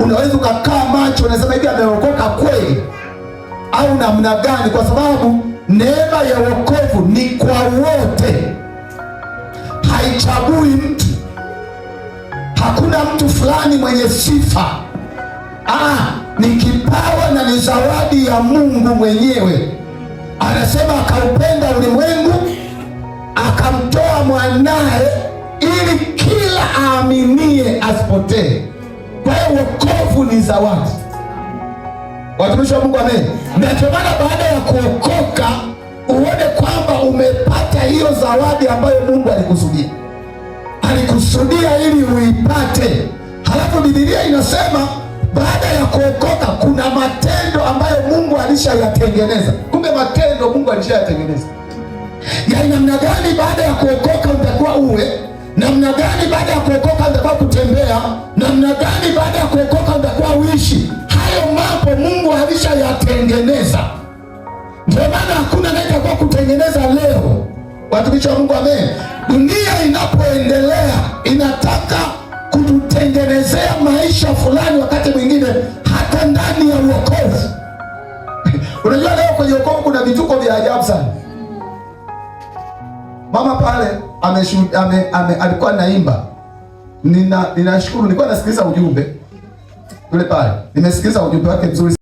unaweza ukakaa macho unasema hivi ameokoka kweli au namna gani? Kwa sababu neema ya wokovu ni kwa wote, haichagui mtu. Hakuna mtu fulani mwenye sifa. Ni kipawa na ni zawadi ya Mungu mwenyewe. Anasema akaupenda ulimwengu akamtoa mwanae ili kila aaminie asipotee. Kwa hiyo wokovu ni zawadi. Watumishi wa Mungu, amen. Na ndio maana baada ya kuokoka uone kwamba umepata hiyo zawadi ambayo Mungu alikusudia ili uipate. Halafu Biblia inasema baada ya kuokoka kuna matendo ambayo Mungu alishayatengeneza. Kumbe matendo Mungu alishayatengeneza. Ya namna gani baada ya kuokoka utakuwa uwe, namna gani baada ya kuokoka utakuwa kutembea, namna gani baada ya kuokoka utakuwa uishi. Hayo mambo Mungu alishayatengeneza. Ndio maana hakuna anayetakuwa kutengeneza leo. Watumishi wa Mungu, amen. Dunia inapoendelea inataka kututengenezea maisha fulani, wakati mwingine hata ndani ya wokovu. Unajua leo kwenye wokovu kuna vituko vya ajabu sana. Mama pale alikuwa naimba. Ninashukuru, nilikuwa nasikiliza ujumbe yule pale. Nimesikiliza ujumbe wake mzuri.